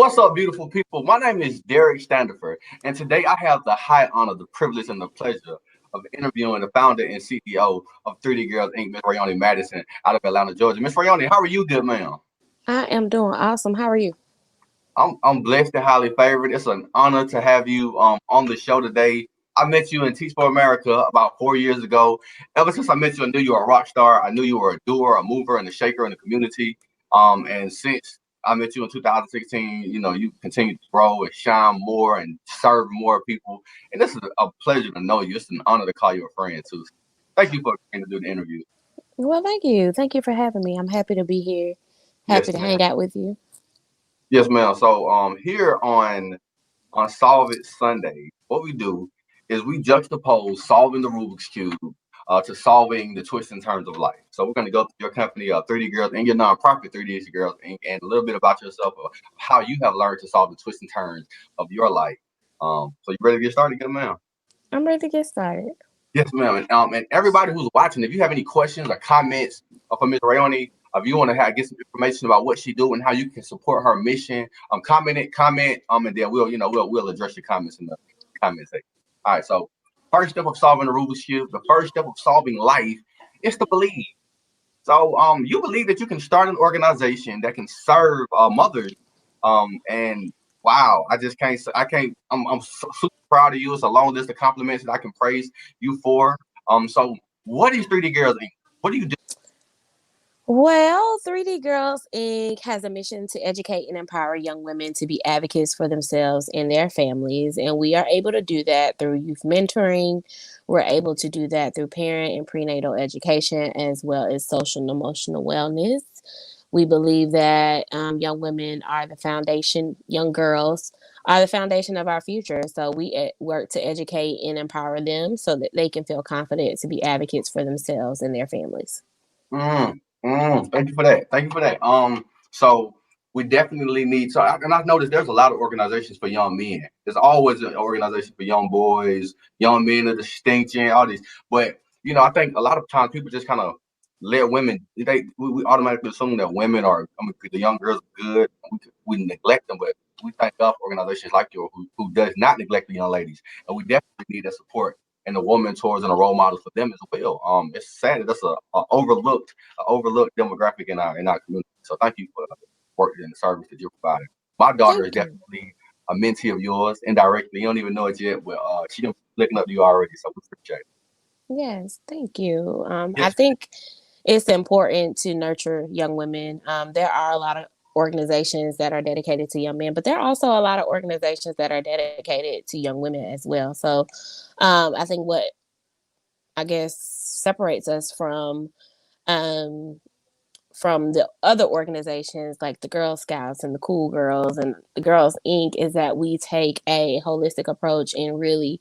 What's up, beautiful people? My name is Derek Standifer, and today I have the high honor, the privilege, and the pleasure of interviewing the founder and CEO of 3D Girls Inc., Miss Raionis Madison, out of Atlanta, Georgia. Miss Raionis, how are you, good ma'am? I am doing awesome. How are you? I'm blessed and highly favored. It's an honor to have you on the show today. I met you in Teach for America about 4 years ago. Ever since I met you, I knew you were a rock star. I knew you were a doer, a mover, and a shaker in the community. And since I met you in 2016, you continue to grow and shine more and serve more people. And this is a pleasure to know you. It's an honor to call you a friend too. Thank you for agreeing to do the interview. Well, thank you. Thank you for having me. I'm happy to be here. Happy Yes, to ma'am. hang out with you. Yes, ma'am. So here on Solve It Sunday, what we do is we juxtapose solving the Rubik's Cube to solving the twists and turns of life. So we're going to go through your company, 30 Girls, and your nonprofit, 30 Girls, and a little bit about yourself, how you have learned to solve the twists and turns of your life. So you ready to get started, good ma'am? I'm ready to get started. Yes, ma'am. And everybody who's watching, if you have any questions or comments for Ms. Raioni, if you want to get some information about what she do and how you can support her mission, and then we'll address your comments in the comment section. All right. So first step of solving the Rubik's cube, the first step of solving life is to believe. So you believe that you can start an organization that can serve mothers. And wow, I just can't. I can't. I'm super proud of you. It's a long list of compliments that I can praise you for. So what is 3D Girls Inc? What do you do? Well, 3D Girls Inc. has a mission to educate and empower young women to be advocates for themselves and their families. And we are able to do that through youth mentoring. We're able to do that through parent and prenatal education, as well as social and emotional wellness. We believe that young women are the foundation, young girls are the foundation of our future. So we work to educate and empower them so that they can feel confident to be advocates for themselves and their families. Mm, thank you for that. Thank you for that. So we definitely need. And I've noticed there's a lot of organizations for young men. There's always an organization for young boys, young men of distinction, all these. But I think a lot of times people just kind of let women. We automatically assume that women are. I mean, the young girls are good. We neglect them, but we thank God for organizations like yours who does not neglect the young ladies, and we definitely need that support and the woman mentors and the role models for them as well. It's sad that that's a overlooked demographic in our community. So thank you for the work and the service that you're providing. My daughter is Thank you. definitely a mentee of yours indirectly. You don't even know it yet, but she's looking up to you already. So we appreciate it. Yes, thank you. I Yes. think it's important to nurture young women. There are a lot of organizations that are dedicated to young men, but there are also a lot of organizations that are dedicated to young women as well. So I think what I guess separates us um, from the other organizations like the Girl Scouts and the Cool Girls and the Girls Inc. is that we take a holistic approach in really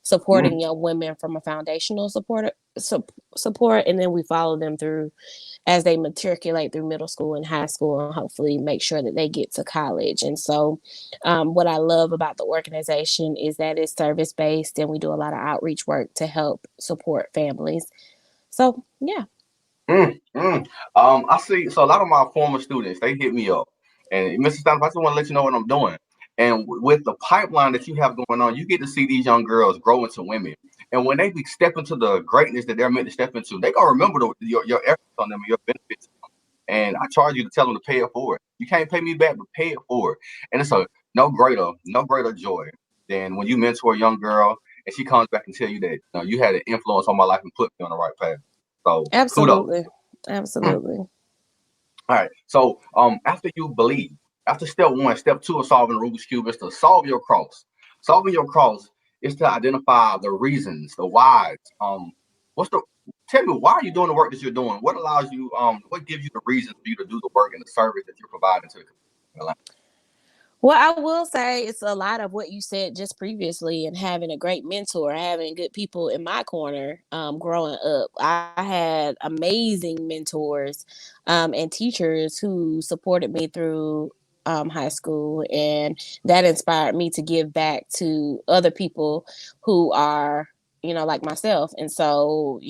Mm, supporting young women from a foundational support, and then we follow them through as they matriculate through middle school and high school, and hopefully make sure that they get to college. And so, what I love about the organization is that it's service based, and we do a lot of outreach work to help support families. So, yeah. I see. So a lot of my former students, they hit me up, and Mr. Stanford, I just want to let you know what I'm doing. And with the pipeline that you have going on, you get to see these young girls grow into women. And when they step into the greatness that they're meant to step into, they gonna remember your efforts on them and your benefits. And I charge you to tell them to pay it forward. You can't pay me back, but pay it forward. And it's a no greater joy than when you mentor a young girl and she comes back and tell you that you had an influence on my life and put me on the right path. So kudos. Absolutely. Mm. Absolutely. All right. So after you believe, after step one, step two of solving Rubik's Cube is to solve your cross. Solving your cross is to identify the reasons, the whys. What's the Tell me, why are you doing the work that you're doing? What allows you, what gives you the reason for you to do the work and the service that you're providing to the community? Well, I will say it's a lot of what you said just previously, and having a great mentor, having good people in my corner growing up. I had amazing mentors and teachers who supported me through high school, and that inspired me to give back to other people who are, like myself. And so,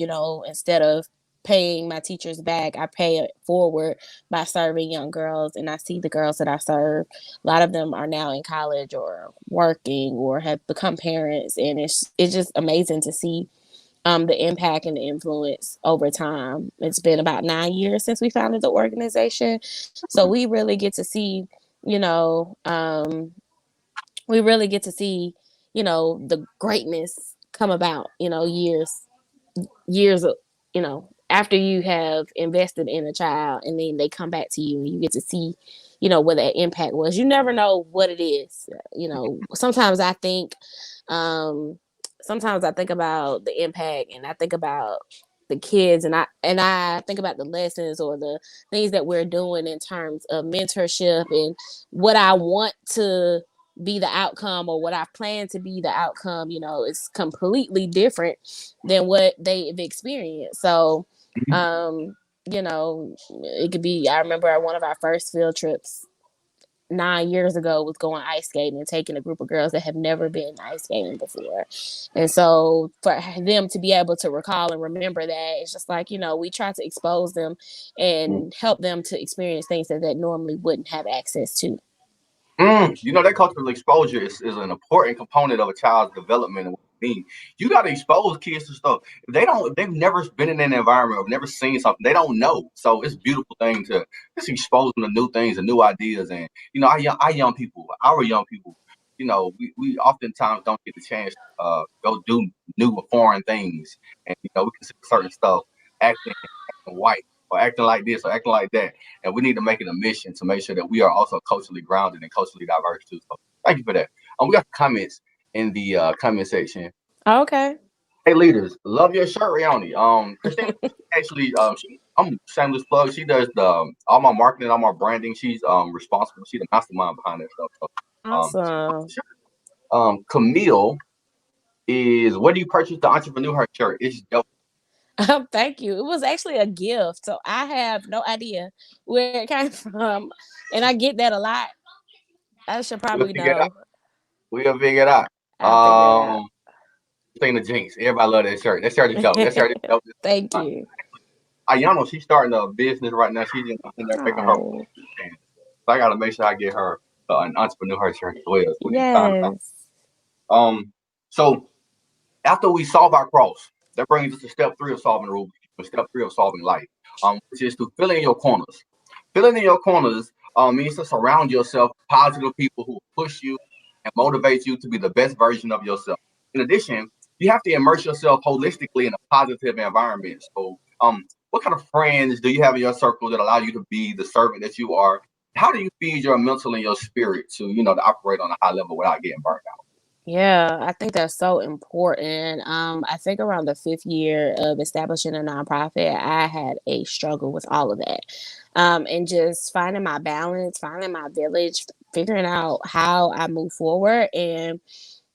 instead of paying my teachers back. I pay it forward by serving young girls, and I see the girls that I serve. A lot of them are now in college or working or have become parents, and it's just amazing to see the impact and the influence over time. It's been about 9 years since we founded the organization, so we really get to see, you know, we really get to see, the greatness come about, years of, after you have invested in a child and then they come back to you and you get to see, what that impact was. You never know what it is. Sometimes I think, sometimes I think about the impact and I think about the kids and I think about the lessons or the things that we're doing in terms of mentorship and what I want to be the outcome or what I plan to be the outcome, is completely different than what they've experienced. So, it could be, I remember at one of our first field trips 9 years ago was going ice skating and taking a group of girls that have never been ice skating before. And so for them to be able to recall and remember that, it's just like, we try to expose them and help them to experience things that normally wouldn't have access to. That cultural exposure is an important component of a child's development and well-being. You got to expose kids to stuff. If they've never been in an environment or never seen something, they don't know. So it's a beautiful thing to just expose them to new things and new ideas. And our young people, we oftentimes don't get the chance to go do new or foreign things. And we consider certain stuff acting white or acting like this or acting like that. And we need to make it a mission to make sure that we are also culturally grounded and culturally diverse too. So thank you for that. We got comments in the comment section. Okay. Hey leaders, love your shirt, Raioni. Christine actually, I'm shameless plug. She does all my marketing, all my branding. She's responsible. She's the mastermind behind that stuff. So Awesome. Camille is where do you purchase the entrepreneur shirt? It's dope. Thank you. It was actually a gift, so I have no idea where it came from, and I get that a lot. I should We'll probably figure it out. know. We'll figure it out. I'll figure it out. Thing the Jinx. Everybody love that shirt. That shirt is dope. That shirt is dope. Thank you. Ayano, she's starting a business right now. She's in there making her. Oh, So I gotta make sure I get her an entrepreneur shirt as well. So we need time. yes. So after we solve our cross, that brings us to step 3 of solving Rubik, step 3 of solving life, which is to fill in your corners. Filling in your corners means to surround yourself with positive people who will push you and motivate you to be the best version of yourself. In addition, you have to immerse yourself holistically in a positive environment. So, what kind of friends do you have in your circle that allow you to be the servant that you are? How do you feed your mental and your spirit to operate on a high level without getting burnt out? Yeah, I think that's so important. I think around the 5th year of establishing a nonprofit, I had a struggle with all of that. And just finding my balance, finding my village, figuring out how I move forward. And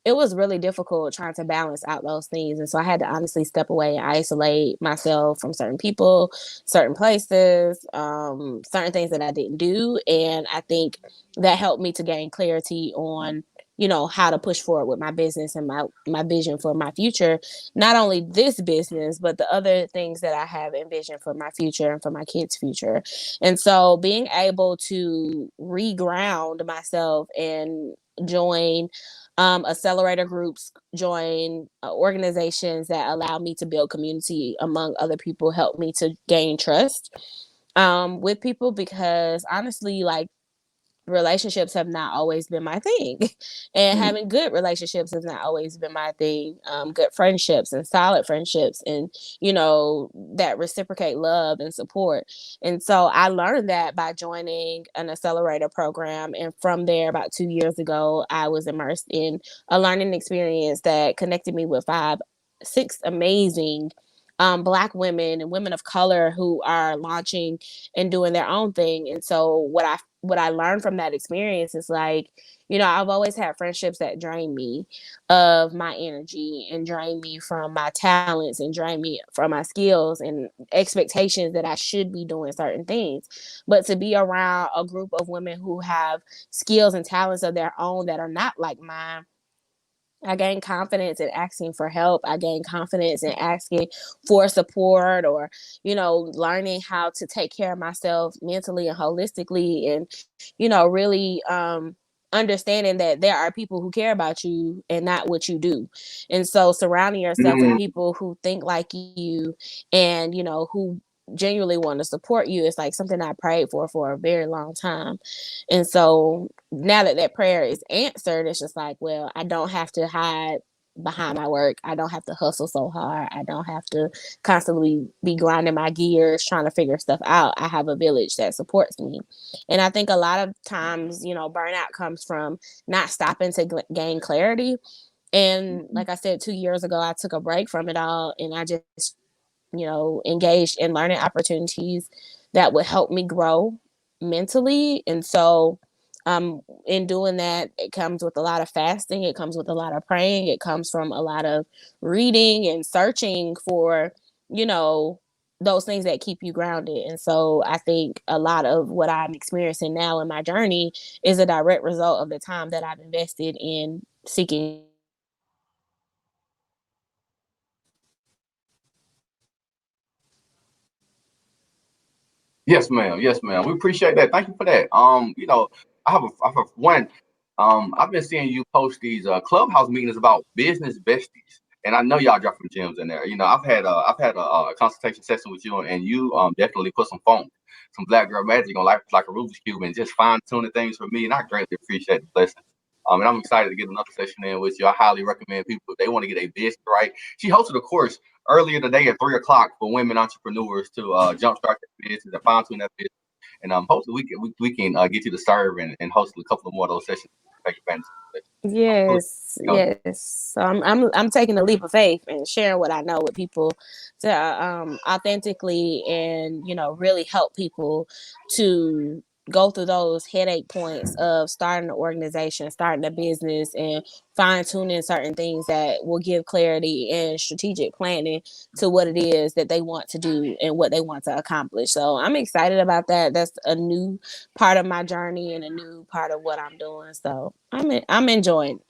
it was really difficult trying to balance out those things. And so I had to honestly step away and isolate myself from certain people, certain places, certain things that I didn't do. And I think that helped me to gain clarity on, how to push forward with my business and my vision for my future. Not only this business, but the other things that I have envisioned for my future and for my kids' future. And so being able to reground myself and join accelerator groups, join organizations that allow me to build community among other people, help me to gain trust with people, because honestly, like, relationships have not always been my thing, and Mm. having good relationships has not always been my thing. Good friendships and solid friendships, and that reciprocate love and support. And so I learned that by joining an accelerator program, and from there, about 2 years ago, I was immersed in a learning experience that connected me with 6 amazing Black women and women of color who are launching and doing their own thing. And so what I learned from that experience is, like, I've always had friendships that drain me of my energy and drain me from my talents and drain me from my skills and expectations that I should be doing certain things. But to be around a group of women who have skills and talents of their own that are not like mine, I gained confidence in asking for help. I gained confidence in asking for support, or, learning how to take care of myself mentally and holistically, and, really understanding that there are people who care about you and not what you do. And so surrounding yourself with Mm, people who think like you, and, who genuinely want to support you, is like something I prayed for a very long time. And so now that that prayer is answered, it's just like, well, I don't have to hide behind my work. I don't have to hustle so hard. I don't have to constantly be grinding my gears trying to figure stuff out. I have a village that supports me. And I think a lot of times, burnout comes from not stopping to gain clarity. And like I said, 2 years ago, I took a break from it all, and I just, engaged in learning opportunities that would help me grow mentally. And so, in doing that, it comes with a lot of fasting, it comes with a lot of praying, it comes from a lot of reading and searching for, you know, those things that keep you grounded. And so I think a lot of what I'm experiencing now in my journey is a direct result of the time that I've invested in seeking yes, ma'am. Yes, ma'am. We appreciate that. Thank you for that. I have one. I've been seeing you post these clubhouse meetings about business besties, and I know y'all dropping gems in there. I've had a consultation session with you, and you definitely put some black girl magic on life like a Rubik's cube, and just fine tuning things for me, and I greatly appreciate the blessing. And I'm excited to get another session in with you. I highly recommend people if they want to get a business right. She hosted a course earlier today at 3 o'clock for women entrepreneurs to jumpstart their business and fine tune that business. And hopefully we can get you to serve and host a couple of more of those sessions. Take advantage of it. Yes, You know, yes. So I'm taking a leap of faith and sharing what I know with people to authentically and really help people to go through those headache points of starting an organization, starting a business, and fine tuning certain things that will give clarity and strategic planning to what it is that they want to do and what they want to accomplish. So I'm excited about that. That's a new part of my journey and a new part of what I'm doing. So I'm enjoying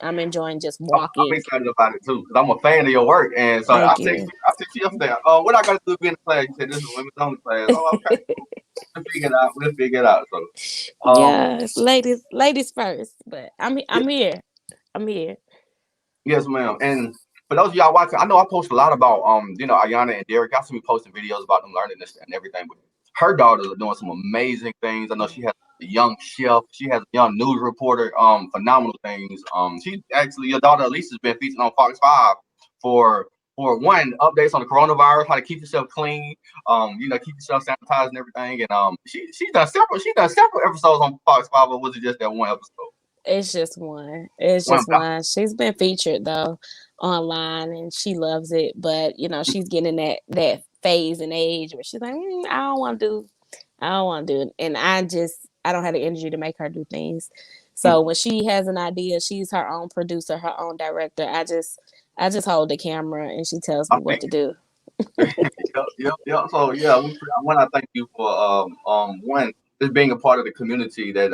just I'm walking. excited about it too because I'm a fan of your work. And so Thank you. I text you yesterday. What I got to do to be in the class? You said this is a women's only class. Oh, okay. We'll figure it out. We'll figure it out. So, Yes, ladies first. But I'm here. I'm here. yes, ma'am. And for those of y'all watching, I know I post a lot about Ayana and Derek. I see me posting videos about them learning this and everything. But her daughters are doing some amazing things. I know she has a young chef. She has a young news reporter. Phenomenal things. She actually your daughter Elise has been featured on Fox 5 for one updates on the coronavirus, how to keep yourself clean. Keep yourself sanitized and everything. And she's done several episodes on Fox 5. Or was it just that one episode? It's just one. It's One. just one. She's been featured though online, and she loves it. But she's getting that phase and age where she's like, I don't want to do it, and I don't have the energy to make her do things. So when she has an idea, she's her own producer, her own director. I just hold the camera, and she tells me what to do. Yep. So yeah, I want to thank you for one just being a part of the community that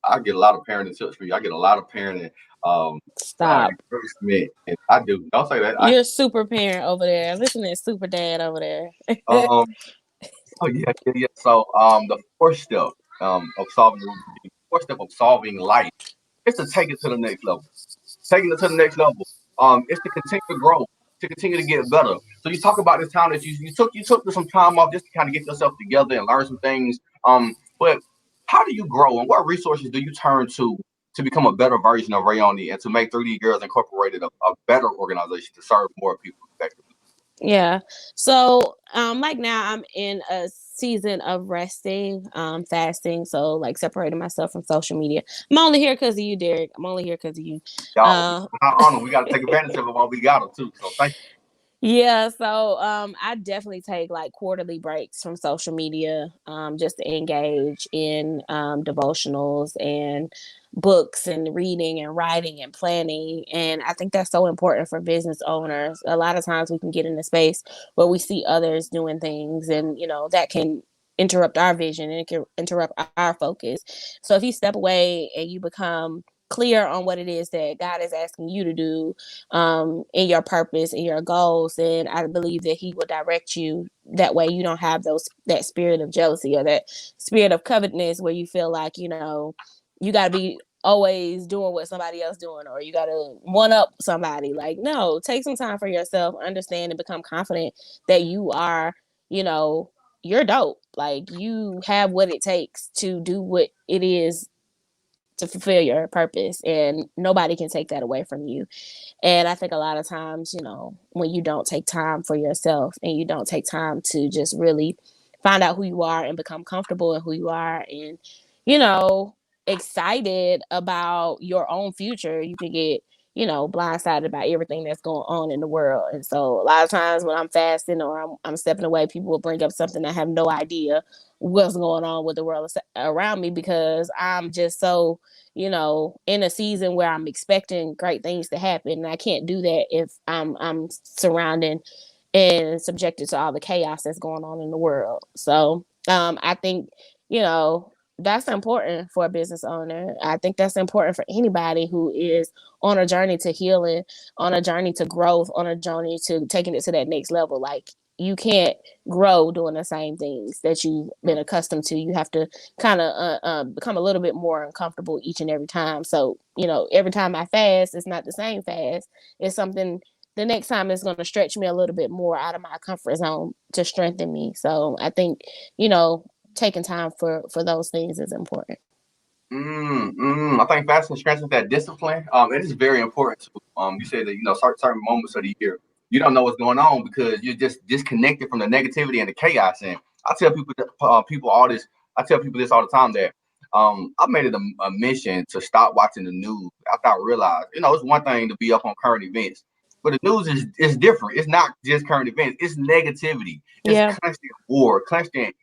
I get a lot of parenting tips for you. I get a lot of parenting um Stop. encouragement, and I do. Don't say that. You're a super parent over there. Listen to super dad over there. Um. Oh yeah. So the fourth step of solving the fourth step of solving life is to take it to the next level. Taking it to the next level. It's to continue to grow, to continue to get better. So you talk about this time that you took some time off just to kind of get yourself together and learn some things. But how do you grow and what resources do you turn to become a better version of Raioni and to make 3D Girls Incorporated a better organization to serve more people effectively? Yeah. So, like now I'm in a season of resting, fasting. So like separating myself from social media. I'm only here because of you, Derek. I'm only here because of you. Y'all, Uh, our honor, we got to take advantage of it while we got them too. So thank Yeah, so I definitely take like quarterly breaks from social media, just to engage in devotionals and books and reading and writing and planning. And I think that's so important for business owners. A lot of times we can get in a space where we see others doing things, and that can interrupt our vision and it can interrupt our focus. So if you step away and you become clear on what it is that God is asking you to do, in your purpose and your goals, and I believe that He will direct you that way. You don't have that spirit of jealousy or that spirit of covetousness where you feel like, you got to be always doing what somebody else doing, or you got to one up somebody. Like, no, take some time for yourself, understand and become confident that you are, you're dope. Like, you have what it takes to do what it is to fulfill your purpose, and nobody can take that away from you. And I think a lot of times, when you don't take time for yourself and you don't take time to just really find out who you are and become comfortable in who you are, and, you know, excited about your own future, you can get, blindsided by everything that's going on in the world. And so a lot of times when I'm fasting or I'm stepping away, people will bring up something I have no idea what's going on with the world around me, because I'm just so, in a season where I'm expecting great things to happen. And I can't do that if I'm surrounded and subjected to all the chaos that's going on in the world. So I think, that's important for a business owner. I think that's important for anybody who is on a journey to healing, on a journey to growth, on a journey to taking it to that next level. Like, you can't grow doing the same things that you've been accustomed to. You have to kind of become a little bit more uncomfortable each and every time. So, every time I fast, it's not the same fast. It's something, the next time it's going to stretch me a little bit more out of my comfort zone to strengthen me. So I think, taking time for those things is important. I think fasting strengthens that discipline. It is very important. You said that certain moments of the year you don't know what's going on because you're just disconnected from the negativity and the chaos. And I tell people all this. I tell people this all the time that I made it a mission to stop watching the news after I realized, it's one thing to be up on current events, but the news is different. It's not just current events. It's negativity. It's Yeah. constant war, constant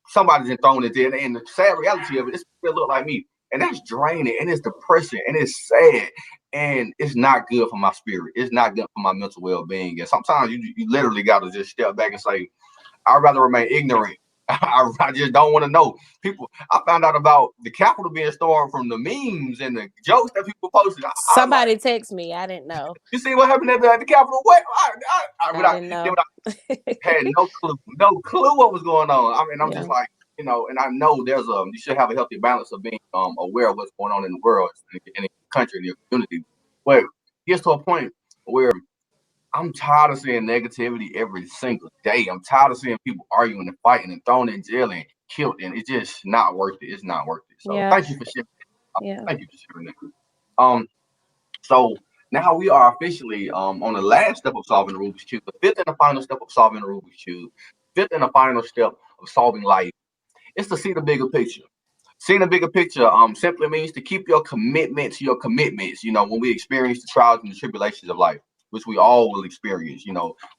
somebody's been thrown into it. And the sad reality of it, it's still look like me. And that's draining and it's depressing and it's sad. And it's not good for my spirit. It's not good for my mental well-being. And sometimes you literally got to just step back and say, I'd rather remain ignorant. I just don't want to know. I found out about the Capitol being stormed from the memes and the jokes that people posted. I was like, Somebody text me. I didn't know. you see what happened at the Capitol? What? I didn't know. I had no clue what was going on. I mean, I'm Yeah. just like, and I know you should have a healthy balance of being aware of what's going on in the world, in the country, in your community. But it gets to a point where I'm tired of seeing negativity every single day. I'm tired of seeing people arguing and fighting and thrown in jail and killed, and it's just not worth it. It's not worth it. So Yeah. thank you for sharing. Yeah. Thank you for sharing that. So now we are officially on the last step of solving the Rubik's Cube, the fifth and the final step of solving the Rubik's Cube, fifth and the final step of solving life. It's to see the bigger picture. Seeing the bigger picture simply means to keep your commitment to your commitments. When we experience the trials and the tribulations of life, which we all will experience.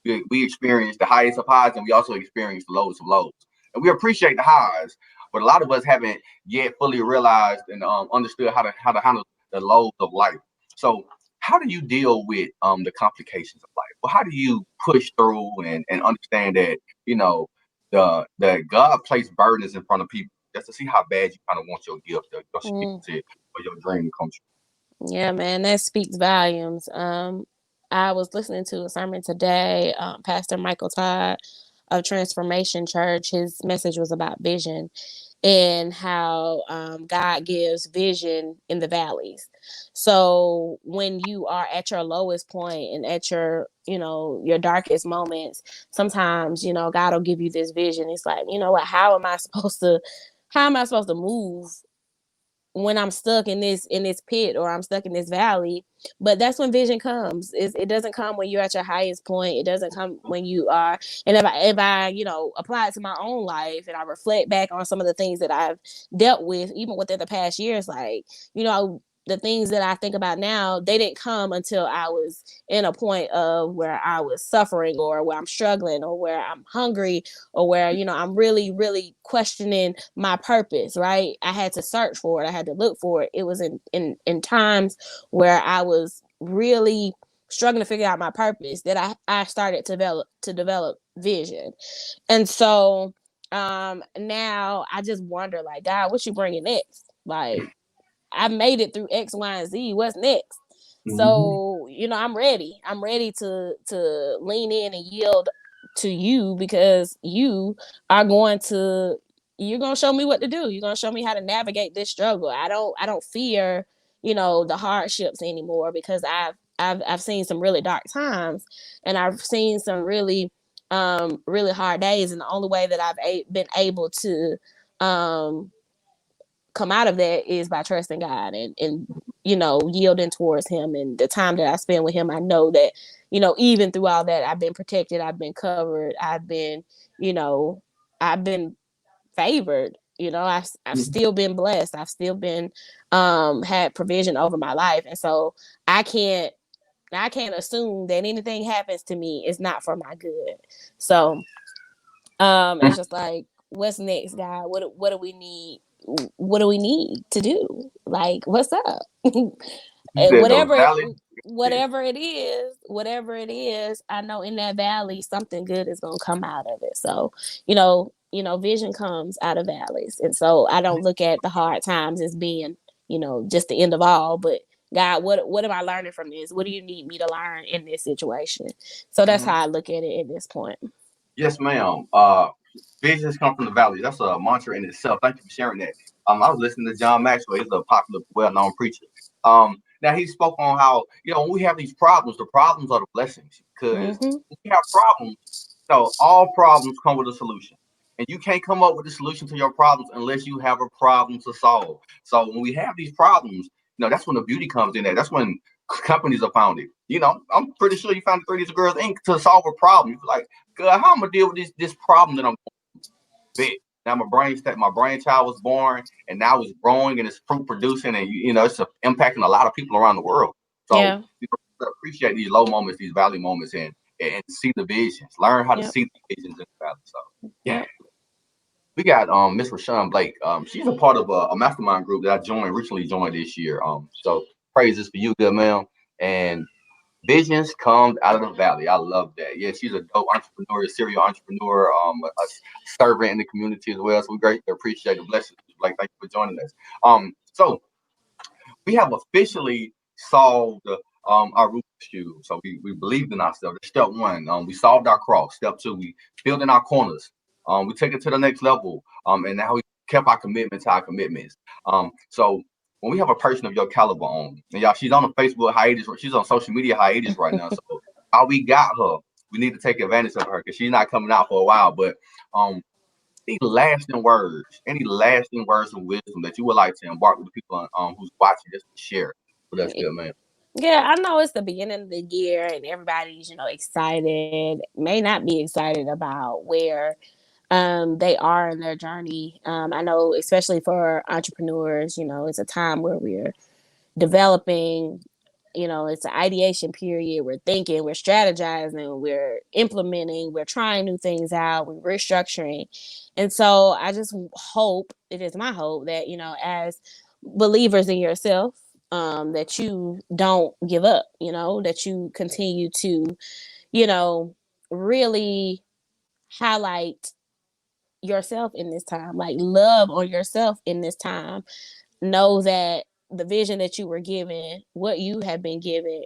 We experience the highest of highs and we also experience the lowest of lows. And we appreciate the highs, but a lot of us haven't yet fully realized and understood how to handle the lows of life. So how do you deal with the complications of life? Well, how do you push through and understand that, the God placed burdens in front of people just to see how bad you kind of want your gift, your spirit Mm. or your dream to come Yeah, man, that speaks volumes. I was listening to a sermon today, Pastor Michael Todd of Transformation Church. His message was about vision and how God gives vision in the valleys. So when you are at your lowest point and at your, your darkest moments, sometimes, God will give you this vision. It's like, you know what, how am I supposed to move when I'm stuck in this pit or I'm stuck in this valley? But that's when vision comes. It doesn't come when you're at your highest point. It doesn't come when you are. And if I apply it to my own life and I reflect back on some of the things that I've dealt with, even within the past years, like, the things that I think about now, they didn't come until I was in a point of where I was suffering or where I'm struggling or where I'm hungry or where, I'm really, really questioning my purpose, right? I had to search for it. I had to look for it. It was in times where I was really struggling to figure out my purpose that I started to develop vision. And so now I just wonder, like, God, what you bringing next? Like, I made it through X, Y, and Z. What's next? Mhm. So, I'm ready. I'm ready to lean in and yield to you, because are going to you're going to show me what to do. You're going to show me how to navigate this struggle. I don't fear, the hardships anymore, because I've seen some really dark times, and I've seen some really hard days, and the only way that I've been able to um come out of that is by trusting God, and yielding towards him. And the time that I spend with him, I know that, even through all that, I've been protected, I've been covered, you know, I've been favored. I've still been blessed. I've still been had provision over my life. And so I can't I can't assume that anything happens to me is not for my good. So it's just like, what's next, God? What do we need? What do we need to do? Like, what's up? You And said the valley. whatever it is, I know in that valley something good is gonna come out of it. So, vision comes out of valleys. And so I don't look at the hard times as being, just the end of all, but God, what am I learning from this? What do you need me to learn in this situation? So that's Mhm. how I look at it at this point. Yes, ma'am. Visions come from the valley. That's a mantra in itself. Thank you for sharing that. I was listening to John Maxwell. He's a popular, well-known preacher. Now he spoke on how, when we have these problems, the problems are the blessings, because Mm-hmm. when we have problems, all problems come with a solution, and you can't come up with a solution to your problems unless you have a problem to solve. So when we have these problems, that's when the beauty comes in. That's when companies are founded. I'm pretty sure you found the 30 Girls Inc. to solve a problem. You're like, God, how I'm gonna deal with this problem that I'm big. Now my brainchild was born, and now it's growing and it's fruit producing, and it's impacting a lot of people around the world. So Yeah. appreciate these low moments, these valley moments, and see the visions. Learn how to Yep. see the visions in the valley. So yeah, Yep. we got Miss Rashawn Blake. She's a part of a mastermind group that recently joined this year. So praises for you, good man. And visions come out of the valley. I love that. Yeah, she's a dope entrepreneur, a serial entrepreneur, a servant in the community as well. So we greatly appreciate the blessings. Like, thank you for joining us. So we have officially solved our Rubik's Cube. So we believed in ourselves. That's step one. We solved our cross. Step two, we filled in our corners. We took it to the next level. And now we kept our commitment to our commitments. So when we have a person of your caliber on, and y'all, she's on a Facebook hiatus, she's on social media hiatus right now. So while we got her, we need to take advantage of her because she's not coming out for a while. But um, any lasting words of wisdom that you would like to embark with the people who's watching, just to share with us, good man. Yeah, I know it's the beginning of the year and everybody's, excited, may not be excited about where they are in their journey. I know, especially for entrepreneurs, it's a time where we're developing. It's an ideation period. We're thinking, we're strategizing, we're implementing, we're trying new things out, we're restructuring. And so I just hope, it is my hope that, as believers in yourself, that you don't give up, that you continue to, you know, really highlight yourself in this time, like love on yourself in this time. Know that the vision that you were given, what you have been given,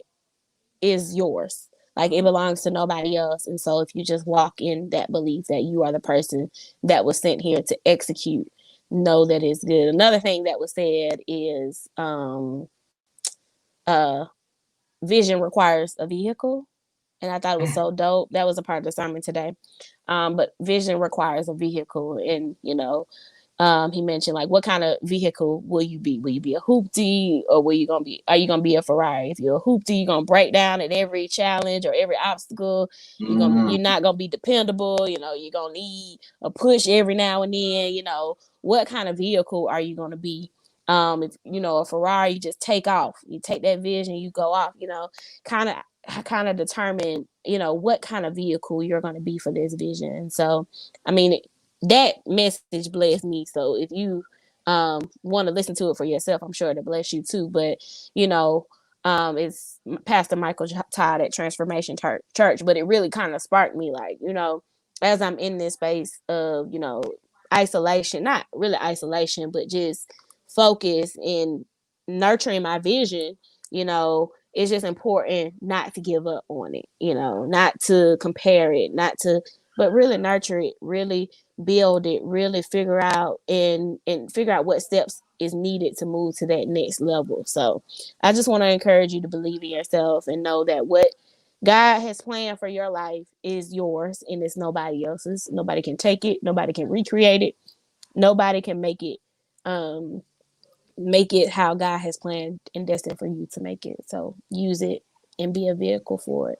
is yours. Like, it belongs to nobody else. And so if you just walk in that belief that you are the person that was sent here to execute, know that it's good. Another thing that was said is uh vision requires a vehicle. And I thought it was so dope. That was a part of the sermon today. But vision requires a vehicle. And, he mentioned, like, what kind of vehicle will you be? Will you be a hoopty, or are you gonna be a Ferrari? If you're a hoopty, you're gonna break down at every challenge or every obstacle. You're not gonna be dependable. You're gonna need a push every now and then. What kind of vehicle are you gonna be? If a Ferrari, you just take off. You take that vision, you go off. Kind of determine, what kind of vehicle you're going to be for this vision. So, I mean, that message blessed me. So if you want to listen to it for yourself, I'm sure it'll bless you too. But, it's Pastor Michael Todd at Transformation Church, but it really kind of sparked me, like, as I'm in this space of, isolation, not really isolation, but just focus and nurturing my vision, it's just important not to give up on it, not to compare it, not to, but really nurture it, really build it, really figure out and figure out what steps is needed to move to that next level. So I just want to encourage you to believe in yourself and know that what God has planned for your life is yours and it's nobody else's. Nobody can take it, nobody can recreate it, nobody can make it how God has planned and destined for you to make it. So use it and be a vehicle for it.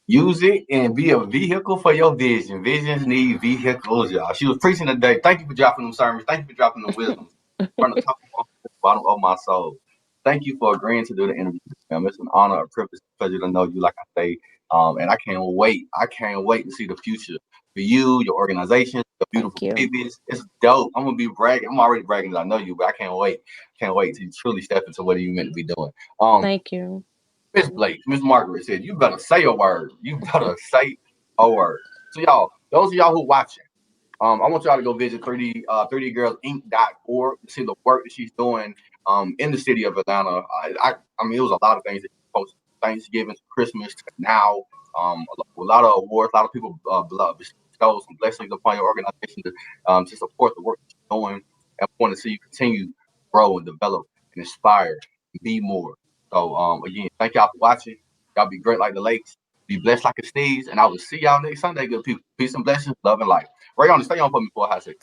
Use it and be a vehicle for your vision. Visions need vehicles, y'all. She was preaching today. Thank you for dropping them sermons. Thank you for dropping the wisdoms from the top of the bottom of my soul. Thank you for agreeing to do the interview, ma'am. It's an honor, a privilege, a pleasure to know you, like I say. And I can't wait. I can't wait to see the future for you, your organization, the beautiful Thank you. babies. It's dope. I'm gonna be bragging. I'm already bragging that I know you, but I can't wait. Can't wait to truly step into what you meant to be doing. Thank you. Miss Blake, Miss Margaret said, "You better say a word. You better say a word." So y'all, those of y'all who watching, I want y'all to go visit 3dgirlsinc.org to see the work that she's doing in the city of Atlanta. I mean, it was a lot of things that she posted, Thanksgiving to Christmas to now. A lot of awards, a lot of people bestow some blessings upon your organization to support the work that she's doing. And I want to see you continue to grow and develop and inspire and be more. So again, thank y'all for watching. Y'all be great like the lakes. Be blessed like a sneeze. And I will see y'all next Sunday, good people. Peace and blessings, love and light. Raionis, stay on for me for a hot second.